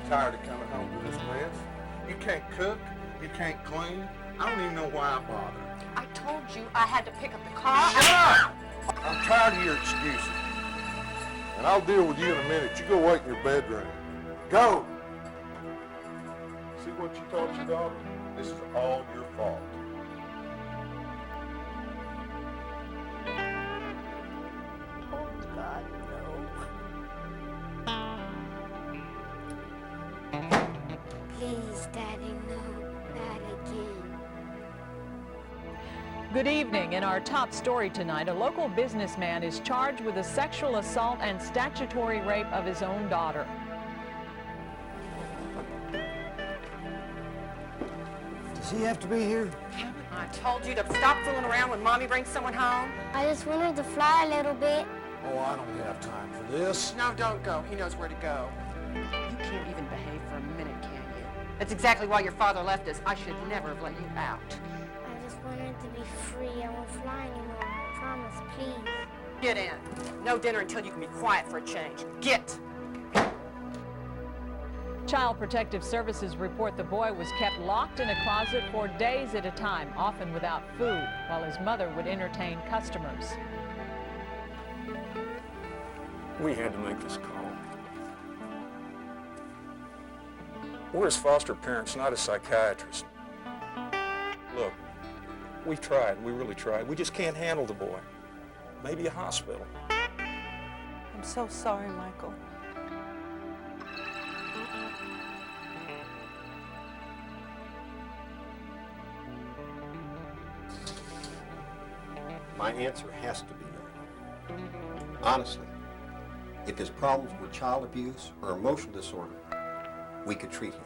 tired of coming home to this mess. You can't cook, you can't clean. I don't even know why I bother. I told you I had to pick up the car. Shut up! I'm tired of your excuses. And I'll deal with you in a minute. You go wait in your bedroom. Go! See what you taught your daughter? This is all your fault. Oh, God, no. Please, Daddy, no, not again. Good evening. In our top story tonight, a local businessman is charged with a sexual assault and statutory rape of his own daughter. Does he have to be here? I told you to stop fooling around when Mommy brings someone home. I just wanted to fly a little bit. Oh, I don't have time for this. No, don't go. He knows where to go. You can't even behave for a minute, can you? That's exactly why your father left us. I should never have let you out. I just wanted to be free. I won't fly anymore. I promise, please. Get in. No dinner until you can be quiet for a change. Get! Child Protective Services report the boy was kept locked in a closet for days at a time, often without food, while his mother would entertain customers. We had to make this call. We're his foster parents, not his psychiatrist. Look, we tried, we really tried. We just can't handle the boy. Maybe a hospital. I'm so sorry, Michael. My answer has to be no. Honestly, if his problems were child abuse or emotional disorder, we could treat him.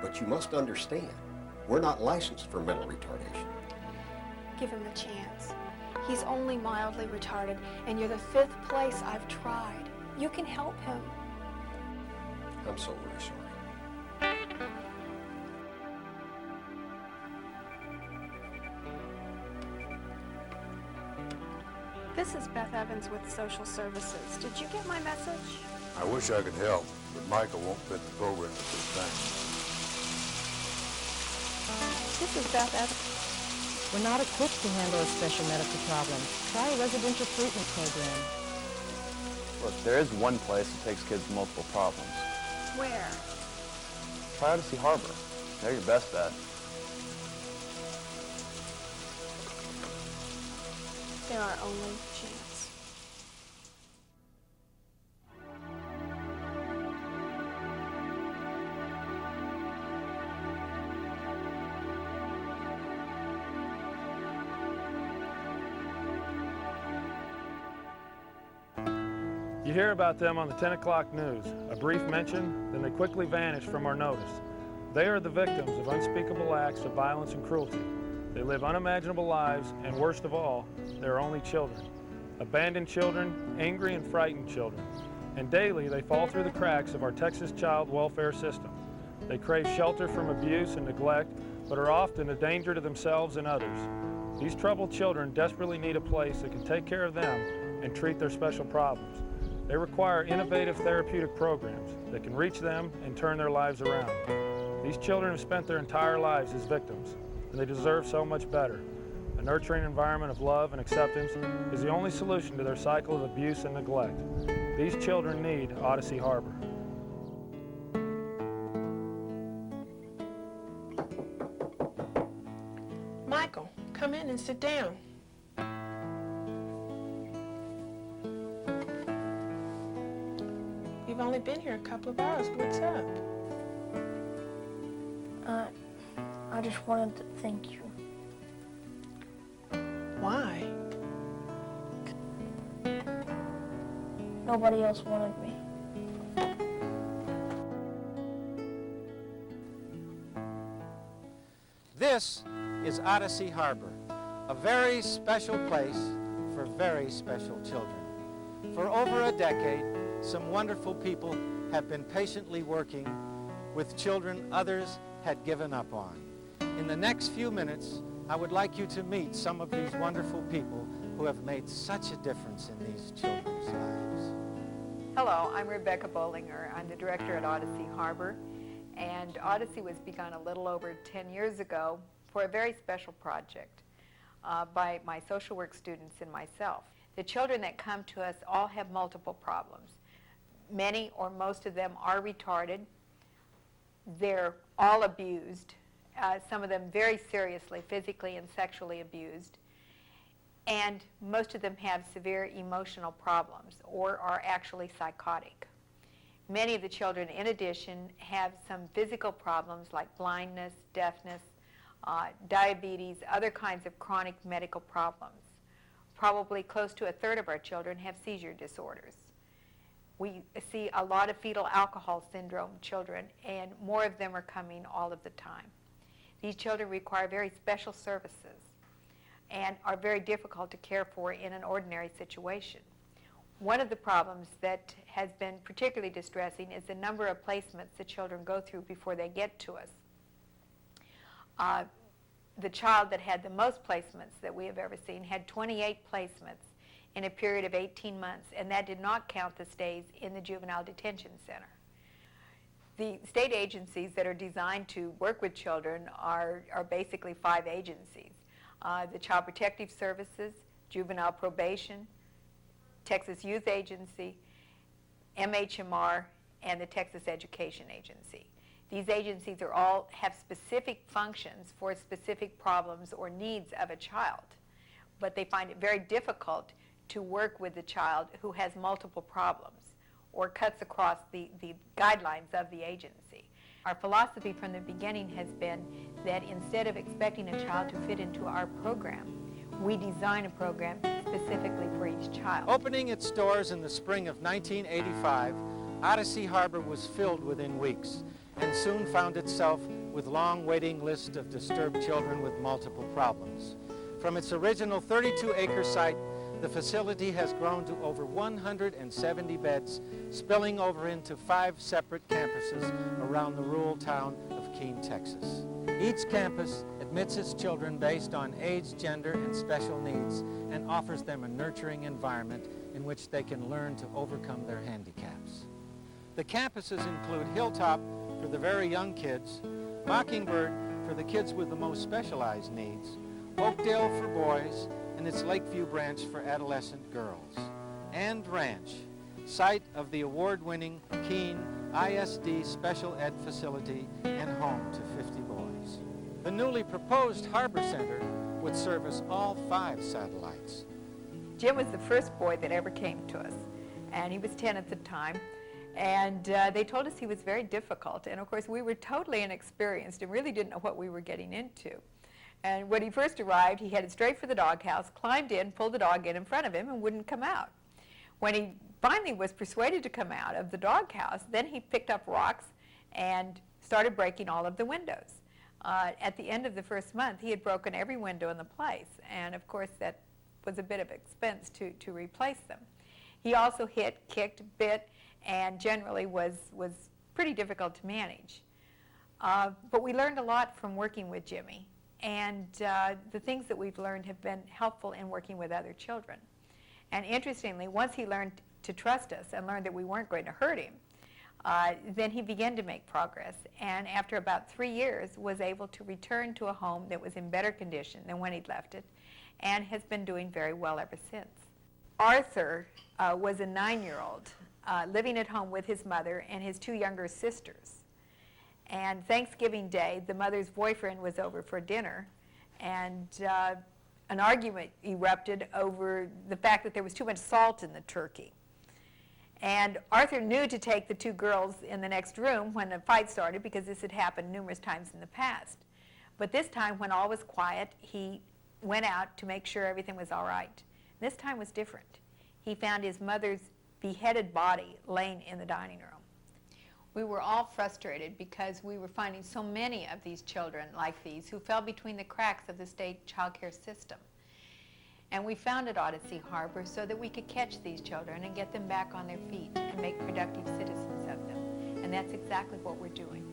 But you must understand, we're not licensed for mental retardation. Give him a chance. He's only mildly retarded, and you're the 5th place I've tried. You can help him. I'm so very sorry. This is Beth Evans with Social Services. Did you get my message? I wish I could help, but Michael won't fit the program at this time. This is Beth Evans. We're not equipped to handle a special medical problem. Try a residential treatment program. Look, there is one place that takes kids with multiple problems. Where? Try Odyssey Harbor. They're your best bet. They're our only chance. You hear about them on the 10 o'clock news. A brief mention, then they quickly vanish from our notice. They are the victims of unspeakable acts of violence and cruelty. They live unimaginable lives, and worst of all, they are only children. Abandoned children, angry and frightened children. And daily, they fall through the cracks of our Texas child welfare system. They crave shelter from abuse and neglect, but are often a danger to themselves and others. These troubled children desperately need a place that can take care of them and treat their special problems. They require innovative therapeutic programs that can reach them and turn their lives around. These children have spent their entire lives as victims, and they deserve so much better. A nurturing environment of love and acceptance is the only solution to their cycle of abuse and neglect. These children need Odyssey Harbor. Michael, come in and sit down. You've only been here a couple of hours. What's up? I just wanted to thank you. Why? Nobody else wanted me. This is Odyssey Harbor, a very special place for very special children. For over a decade, some wonderful people have been patiently working with children others had given up on. In the next few minutes, I would like you to meet some of these wonderful people who have made such a difference in these children's lives. Hello, I'm Rebecca Bollinger. I'm the director at Odyssey Harbor, and Odyssey was begun a little over 10 years ago for a very special project by my social work students and myself. The children that come to us all have multiple problems. Many or most of them are retarded. They're all abused, some of them very seriously, physically and sexually abused. And most of them have severe emotional problems or are actually psychotic. Many of the children, in addition, have some physical problems like blindness, deafness, diabetes, other kinds of chronic medical problems. Probably close to a third of our children have seizure disorders. We see a lot of fetal alcohol syndrome children, and more of them are coming all of the time. These children require very special services and are very difficult to care for in an ordinary situation. One of the problems that has been particularly distressing is the number of placements the children go through before they get to us. The child that had the most placements that we have ever seen had 28 placements in a period of 18 months, and that did not count the stays in the Juvenile Detention Center. The state agencies that are designed to work with children are basically 5 agencies. The Child Protective Services, Juvenile Probation, Texas Youth Agency, MHMR, and the Texas Education Agency. These agencies all have specific functions for specific problems or needs of a child, but they find it very difficult to work with a child who has multiple problems or cuts across the guidelines of the agency. Our philosophy from the beginning has been that instead of expecting a child to fit into our program, we design a program specifically for each child. Opening its doors in the spring of 1985, Odyssey Harbor was filled within weeks and soon found itself with long waiting lists of disturbed children with multiple problems. From its original 32-acre site, the facility has grown to over 170 beds, spilling over into 5 separate campuses around the rural town of Keene, Texas. Each campus admits its children based on age, gender, and special needs, and offers them a nurturing environment in which they can learn to overcome their handicaps. The campuses include Hilltop for the very young kids, Mockingbird for the kids with the most specialized needs, Oakdale for boys, and its Lakeview branch for adolescent girls, and Ranch, site of the award-winning Keene ISD Special Ed Facility and home to 50 boys. The newly proposed Harbor Center would service all 5 satellites. Jim was the first boy that ever came to us, and he was 10 at the time, and they told us he was very difficult, and of course we were totally inexperienced and really didn't know what we were getting into. And when he first arrived, he headed straight for the doghouse, climbed in, pulled the dog in front of him, and wouldn't come out. When he finally was persuaded to come out of the doghouse, then he picked up rocks and started breaking all of the windows. At the end of the first month, he had broken every window in the place, and of course that was a bit of expense to replace them. He also hit, kicked, bit, and generally was pretty difficult to manage. But we learned a lot from working with Jimmy. And the things that we've learned have been helpful in working with other children. And interestingly, once he learned to trust us and learned that we weren't going to hurt him, then he began to make progress. And after about 3 years, was able to return to a home that was in better condition than when he'd left it, and has been doing very well ever since. Arthur was a 9-year-old living at home with his mother and his 2 younger sisters. And Thanksgiving Day, the mother's boyfriend was over for dinner, and an argument erupted over the fact that there was too much salt in the turkey. And Arthur knew to take the 2 girls in the next room when a fight started, because this had happened numerous times in the past. But this time, when all was quiet, he went out to make sure everything was all right. This time was different. He found his mother's beheaded body laying in the dining room. We were all frustrated because we were finding so many of these children like these who fell between the cracks of the state child care system. And we founded Odyssey Harbor so that we could catch these children and get them back on their feet and make productive citizens of them. And that's exactly what we're doing.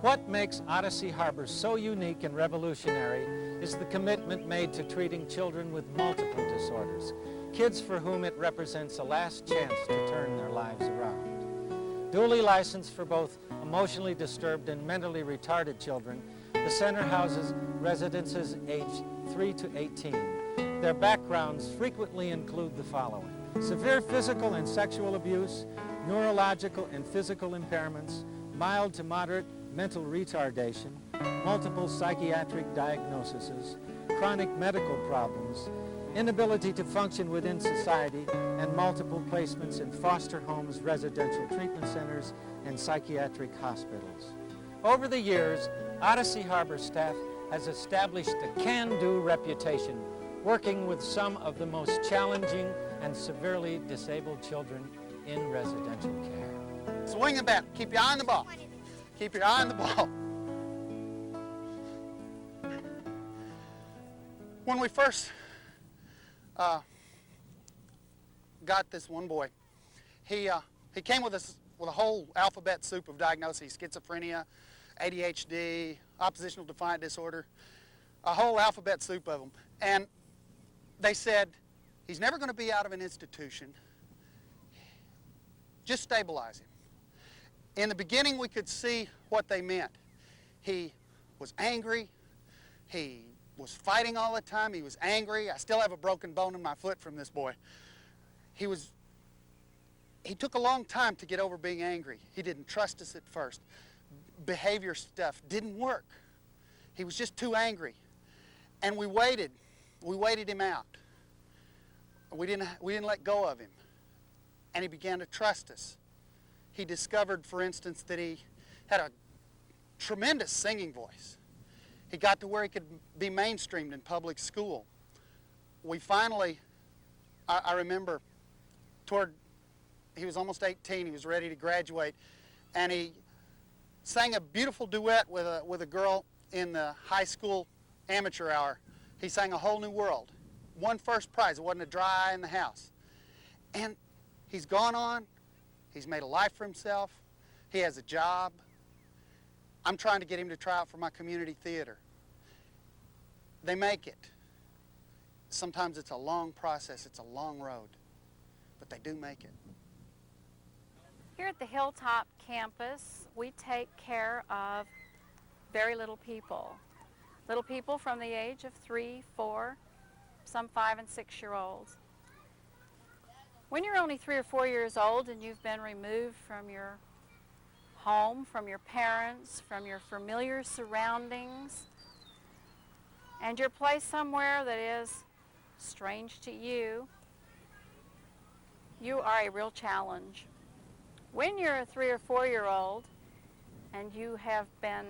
What makes Odyssey Harbor so unique and revolutionary is the commitment made to treating children with multiple disorders, kids for whom it represents a last chance to turn their lives around. Duly licensed for both emotionally disturbed and mentally retarded children, the center houses residents aged 3 to 18. Their backgrounds frequently include the following: severe physical and sexual abuse, neurological and physical impairments, mild to moderate mental retardation, multiple psychiatric diagnoses, chronic medical problems, inability to function within society, and multiple placements in foster homes, residential treatment centers, and psychiatric hospitals. Over the years, Odyssey Harbor staff has established a can-do reputation, working with some of the most challenging and severely disabled children in residential care. Swing the bat. Keep your eye on the ball. Keep your eye on the ball. When we first got this one boy, he came with us with a whole alphabet soup of diagnoses: schizophrenia, ADHD, oppositional defiant disorder, a whole alphabet soup of them. And they said, he's never going to be out of an institution. Just stabilize him. In the beginning, we could see what they meant. He was angry. He was fighting all the time. He was angry. I still have a broken bone in my foot from this boy. He took a long time to get over being angry. He didn't trust us at first. Behavior stuff didn't work. He was just too angry. And we waited him out. We didn't let go of him. And he began to trust us. He discovered, for instance, that he had a tremendous singing voice. He got to where he could be mainstreamed in public school. We finally, I remember, he was almost 18, he was ready to graduate, and he sang a beautiful duet with a girl in the high school amateur hour. He sang A Whole New World. Won first prize. It wasn't a dry eye in the house. And he's gone on. He's made a life for himself. He has a job. I'm trying to get him to try out for my community theater. They make it. Sometimes it's a long process. It's a long road. But they do make it. Here at the Hilltop campus, we take care of very little people. Little people from the age of 3, 4, some 5 and 6-year-olds. When you're only 3 or 4 years old and you've been removed from your home, from your parents, from your familiar surroundings, and you're placed somewhere that is strange to you, you are a real challenge. When you're a 3 or 4-year-old and you have been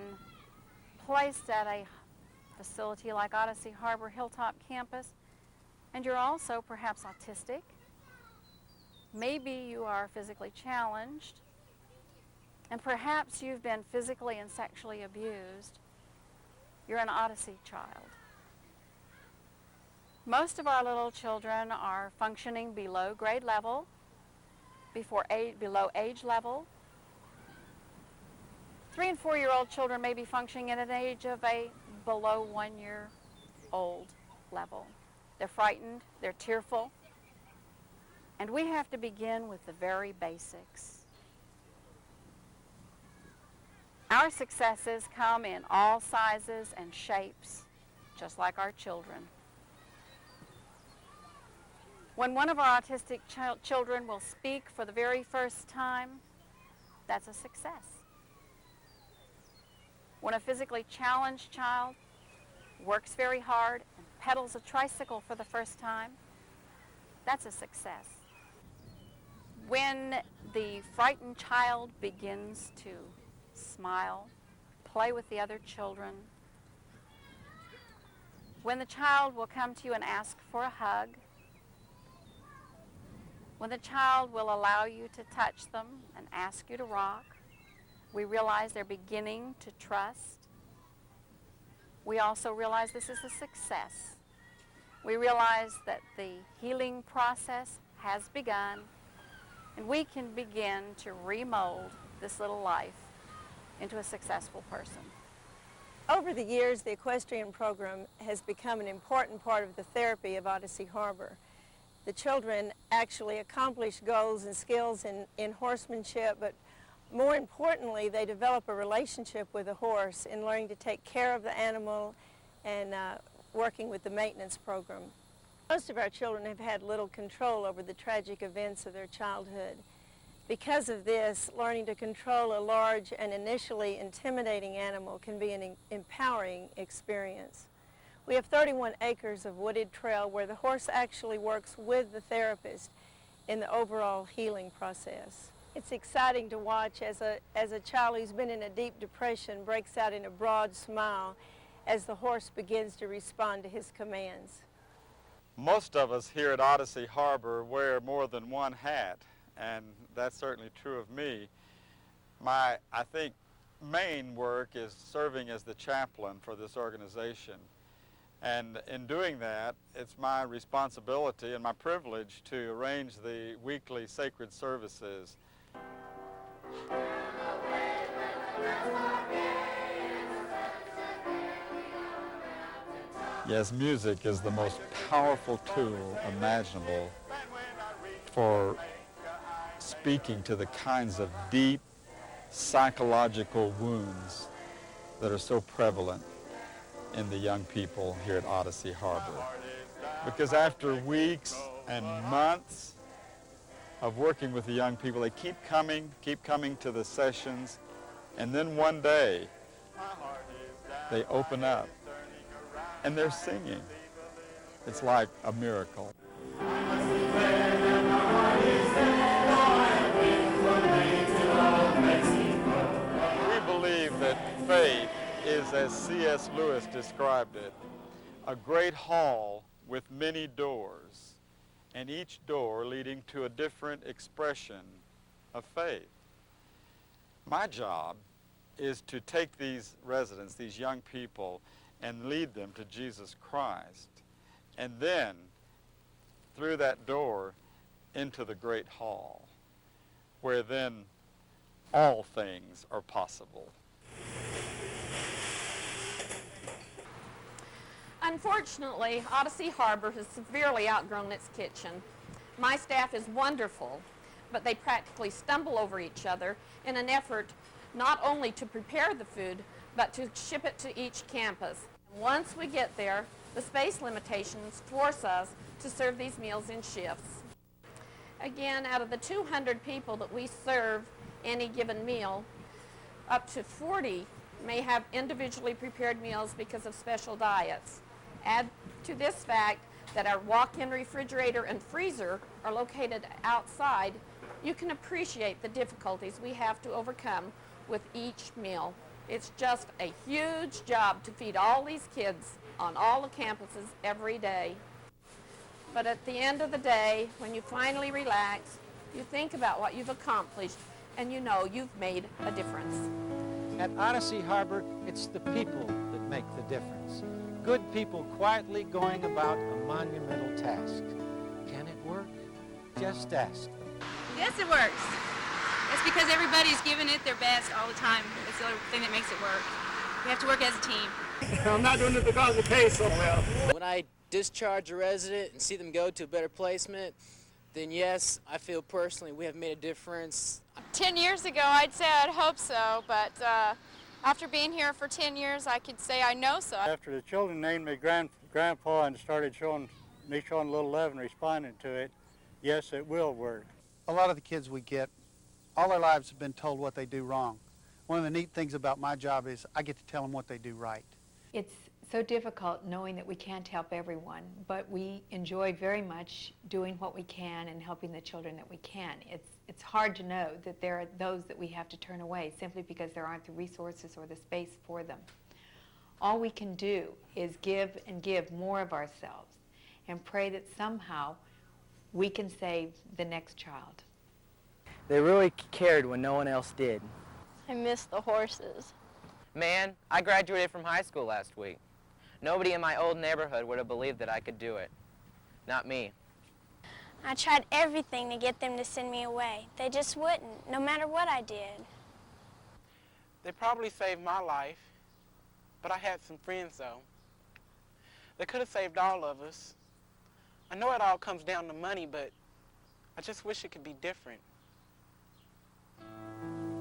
placed at a facility like Odyssey Harbor Hilltop campus, and you're also perhaps autistic, maybe you are physically challenged, and perhaps you've been physically and sexually abused, you're an Odyssey child. Most of our little children are functioning below grade level, below age level. 3 and 4-year-old children may be functioning at an age of a below 1-year-old level. They're frightened, they're tearful, and we have to begin with the very basics. Our successes come in all sizes and shapes, just like our children. When one of our autistic children will speak for the very first time, that's a success. When a physically challenged child works very hard and pedals a tricycle for the first time, that's a success. When the frightened child begins to smile, play with the other children, when the child will come to you and ask for a hug, when the child will allow you to touch them and ask you to rock, we realize they're beginning to trust. We also realize this is a success. We realize that the healing process has begun, and we can begin to remold this little life into a successful person. Over the years, the equestrian program has become an important part of the therapy of Odyssey Harbor. the children actually accomplish goals and skills in horsemanship, but more importantly, they develop a relationship with the horse in learning to take care of the animal and working with the maintenance program. Most of our children have had little control over the tragic events of their childhood. Because of this, learning to control a large and initially intimidating animal can be an empowering experience. We have 31 acres of wooded trail where the horse actually works with the therapist in the overall healing process. It's exciting to watch as a child who's been in a deep depression breaks out in a broad smile as the horse begins to respond to his commands. Most of us here at Odyssey Harbor wear more than one hat, and that's certainly true of me. My, I think, main work is serving as the chaplain for this organization. And in doing that, it's my responsibility and my privilege to arrange the weekly sacred services. Yes, music is the most powerful tool imaginable for speaking to the kinds of deep psychological wounds that are so prevalent in the young people here at Odyssey Harbor. Because after weeks and months of working with the young people, they keep coming to the sessions, and then one day they open up and they're singing. It's like a miracle. We believe that faith is, as C.S. Lewis described it, a great hall with many doors, and each door leading to a different expression of faith. My job is to take these residents, these young people, and lead them to Jesus Christ, and then through that door into the great hall, where then all things are possible. Unfortunately, Odyssey Harbor has severely outgrown its kitchen. My staff is wonderful, but they practically stumble over each other in an effort not only to prepare the food, but to ship it to each campus. Once we get there, the space limitations force us to serve these meals in shifts. Again, out of the 200 people that we serve any given meal, up to 40 may have individually prepared meals because of special diets. Add to this fact that our walk-in refrigerator and freezer are located outside, you can appreciate the difficulties we have to overcome with each meal. It's just a huge job to feed all these kids on all the campuses every day. But at the end of the day, when you finally relax, you think about what you've accomplished, and you know you've made a difference. At Odyssey Harbor, it's the people that make the difference. Good people quietly going about a monumental task. Can it work? Just ask them. Yes, it works. It's because everybody's giving it their best all the time. It's the only thing that makes it work. We have to work as a team. I'm not doing it because it pays so well. When I discharge a resident and see them go to a better placement, then yes, I feel personally we have made a difference. 10 years ago, I'd say I'd hope so, but after being here for 10 years, I could say I know so. After the children named me Grandpa and started showing a little love and responding to it, yes, it will work. A lot of the kids we get, all their lives have been told what they do wrong. One of the neat things about my job is I get to tell them what they do right. It's so difficult knowing that we can't help everyone, but we enjoy very much doing what we can and helping the children that we can. It's hard to know that there are those that we have to turn away simply because there aren't the resources or the space for them. All we can do is give and give more of ourselves and pray that somehow we can save the next child. They really cared when no one else did. I miss the horses. Man, I graduated from high school last week. Nobody in my old neighborhood would have believed that I could do it. Not me. I tried everything to get them to send me away. They just wouldn't, no matter what I did. They probably saved my life, but I had some friends though. They could have saved all of us, I know it all comes down to money, but I just wish it could be different.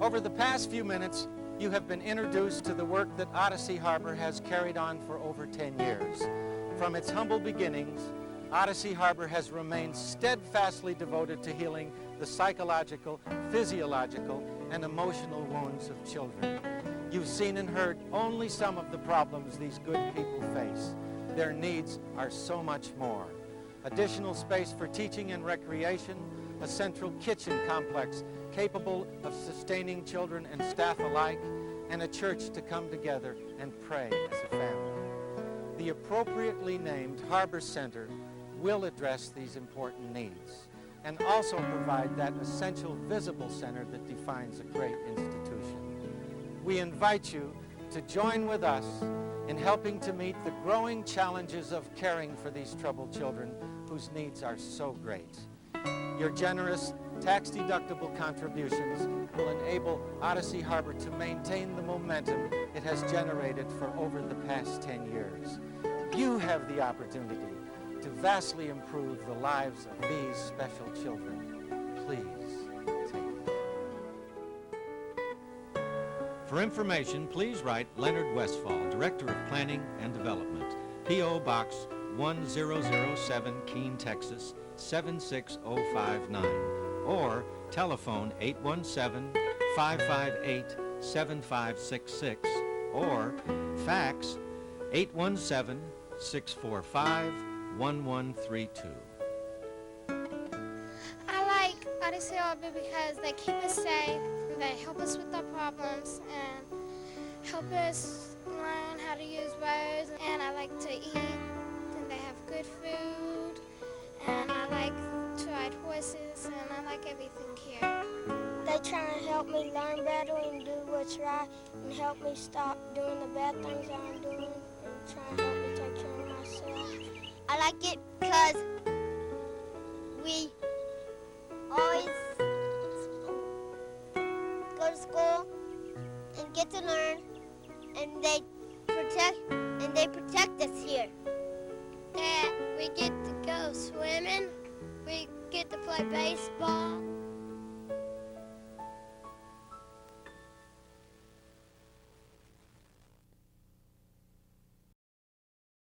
Over the past few minutes, you have been introduced to the work that Odyssey Harbor has carried on for over 10 years. From its humble beginnings, Odyssey Harbor has remained steadfastly devoted to healing the psychological, physiological, and emotional wounds of children. You've seen and heard only some of the problems these good people face. Their needs are so much more. Additional space for teaching and recreation, a central kitchen complex capable of sustaining children and staff alike, and a church to come together and pray as a family. The appropriately named Harbor Center will address these important needs and also provide that essential visible center that defines a great institution. We invite you to join with us in helping to meet the growing challenges of caring for these troubled children whose needs are so great. Your generous, tax-deductible contributions will enable Odyssey Harbor to maintain the momentum it has generated for over the past 10 years. You have the opportunity to vastly improve the lives of these special children. Please take it. For information, please write Leonard Westfall, Director of Planning and Development, P.O. Box 1007, Keene, Texas, 76059, or telephone 817-558-7566, or fax 817-645-1132. I like Odyssey Harbor because they keep us safe, they help us with our problems, and help us learn how to use words. And I like to eat, and they have good food, and I like to ride horses, and I like everything here. They try and help me learn better and do what's right, and help me stop doing the bad things I'm doing, and try and help me take care of myself. I like it because we always go to school and get to learn, and they protect us here. That we get to go swimming, we get to play baseball,